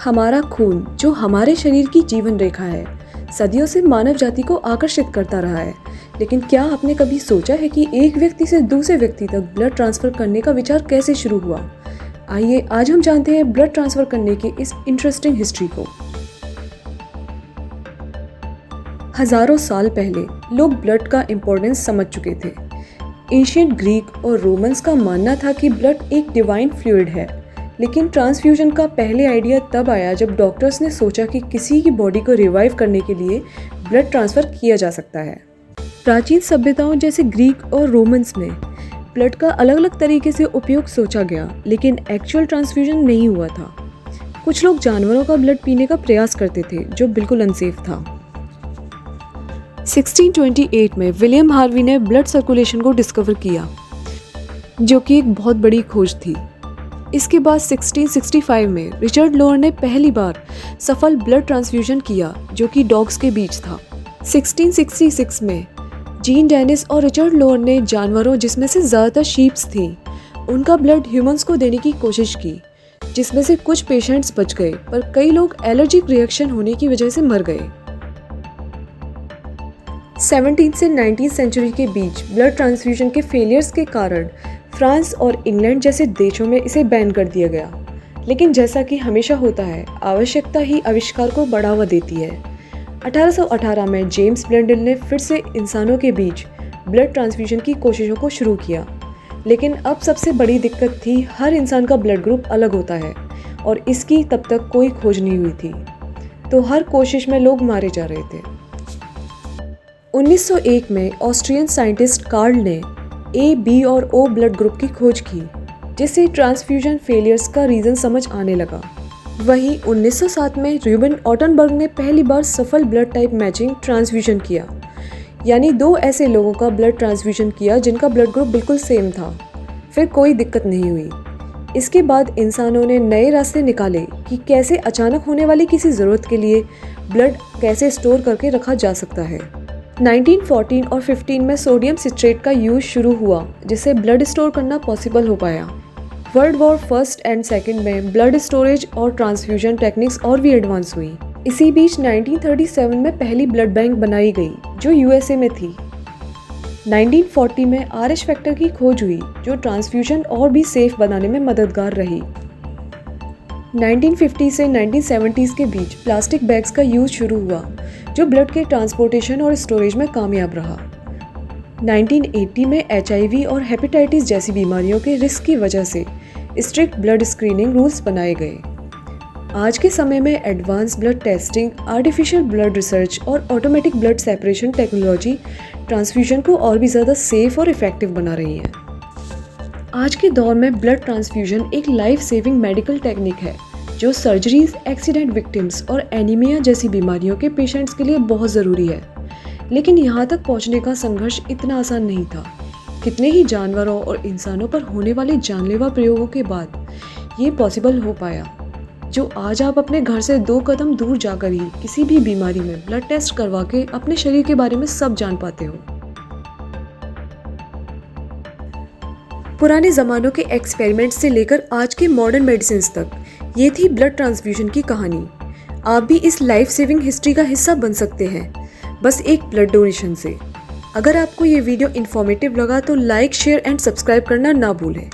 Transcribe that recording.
हमारा खून, जो हमारे शरीर की जीवन रेखा है, सदियों से मानव जाति को आकर्षित करता रहा है। लेकिन क्या आपने कभी सोचा है कि एक व्यक्ति से दूसरे व्यक्ति तक ब्लड ट्रांसफ़र करने का विचार कैसे शुरू हुआ? आइए आज हम जानते हैं ब्लड ट्रांसफ़र करने की इस इंटरेस्टिंग हिस्ट्री को। हजारों साल पहले लोग ब्लड का इम्पोर्टेंस समझ चुके थे। एशियंट ग्रीक और रोमन्स का मानना था कि ब्लड एक डिवाइन फ्लूइड है, लेकिन ट्रांसफ्यूजन का पहले आइडिया तब आया जब डॉक्टर्स ने सोचा कि किसी की बॉडी को रिवाइव करने के लिए ब्लड ट्रांसफ़र किया जा सकता है। प्राचीन सभ्यताओं जैसे ग्रीक और रोमन्स में ब्लड का अलग अलग तरीके से उपयोग सोचा गया, लेकिन एक्चुअल ट्रांसफ्यूजन नहीं हुआ था। कुछ लोग जानवरों का ब्लड पीने का प्रयास करते थे, जो बिल्कुल अनसेफ था। 1628 में विलियम हार्वी ने ब्लड सर्कुलेशन को डिस्कवर किया, जो कि एक बहुत बड़ी खोज थी। इसके बाद 1665 में रिचर्ड लोअर ने पहली बार सफल ब्लड ट्रांसफ्यूजन किया, जो कि डॉग्स के बीच था। 1666 में जीन डेनिस और रिचर्ड लोअर ने जानवरों, जिसमें से ज़्यादातर शीप्स थीं, उनका ब्लड ह्यूमंस को देने की कोशिश की, जिसमें से कुछ पेशेंट्स बच गए, पर कई लोग एलर्जिक रिएक्शन होने की वजह से मर गए। 17th से 19th सेंचुरी के बीच ब्लड ट्रांसफ्यूजन के फेलियर्स के कारण फ्रांस और इंग्लैंड जैसे देशों में इसे बैन कर दिया गया। लेकिन जैसा कि हमेशा होता है, आवश्यकता ही आविष्कार को बढ़ावा देती है। 1818 में जेम्स ब्लेंडल ने फिर से इंसानों के बीच ब्लड ट्रांसफ्यूजन की कोशिशों को शुरू किया। लेकिन अब सबसे बड़ी दिक्कत थी, हर इंसान का ब्लड ग्रुप अलग होता है और इसकी तब तक कोई खोज नहीं हुई थी, तो हर कोशिश में लोग मारे जा रहे थे। 1901 में ऑस्ट्रियन साइंटिस्ट कार्ल ने ए, बी और ओ ब्लड ग्रुप की खोज की, जिससे ट्रांसफ्यूजन फेलियर्स का रीज़न समझ आने लगा। वहीं 1907 में रूबेन ऑटनबर्ग ने पहली बार सफल ब्लड टाइप मैचिंग ट्रांसफ्यूजन किया, यानी दो ऐसे लोगों का ब्लड ट्रांसफ्यूजन किया जिनका ब्लड ग्रुप बिल्कुल सेम था। फिर कोई दिक्कत नहीं हुई। इसके बाद इंसानों ने नए रास्ते निकाले कि कैसे अचानक होने वाली किसी ज़रूरत के लिए ब्लड कैसे स्टोर करके रखा जा सकता है। 1914 और 15 में सोडियम सिट्रेट का यूज शुरू हुआ, जिससे ब्लड स्टोर करना पॉसिबल हो पाया। World war first and second में ब्लड स्टोरेज और ट्रांसफ्यूजन टेक्निक्स और भी एडवांस हुई। इसी बीच 1937 में पहली ब्लड बैंक बनाई गई, जो यूएसए में थी। 1940 में आरएच फैक्टर की खोज हुई, जो ट्रांसफ्यूजन और भी सेफ बनाने में मददगार रही। 1950 से 1970s के बीच प्लास्टिक बैग्स का यूज शुरू हुआ, जो ब्लड के ट्रांसपोर्टेशन और स्टोरेज में कामयाब रहा। 1980 में HIV और हेपेटाइटिस जैसी बीमारियों के रिस्क की वजह से स्ट्रिक्ट ब्लड स्क्रीनिंग रूल्स बनाए गए। आज के समय में advance blood testing, artificial blood research और automatic blood separation technology transfusion को और भी ज़्यादा सेफ और इफेक्टिव बना रही है। आज के दौर में ब्लड ट्रांसफ्यूजन एक लाइफ सेविंग मेडिकल टेक्निक है, जो सर्जरीज, एक्सीडेंट विक्टिम्स और एनीमिया जैसी बीमारियों के पेशेंट्स के लिए बहुत ज़रूरी है। लेकिन यहाँ तक पहुँचने का संघर्ष इतना आसान नहीं था। कितने ही जानवरों और इंसानों पर होने वाले जानलेवा प्रयोगों के बाद ये पॉसिबल हो पाया, जो आज आप अपने घर से 2 कदम दूर जाकर ही किसी भी बीमारी में ब्लड टेस्ट करवा के अपने शरीर के बारे में सब जान पाते हो। पुराने ज़मानों के एक्सपेरिमेंट्स से लेकर आज के मॉडर्न मेडिसिन तक, ये थी ब्लड ट्रांसफ्यूजन की कहानी। आप भी इस लाइफ सेविंग हिस्ट्री का हिस्सा बन सकते हैं, बस एक ब्लड डोनेशन से। अगर आपको ये वीडियो इन्फॉर्मेटिव लगा तो लाइक, शेयर एंड सब्सक्राइब करना ना भूलें।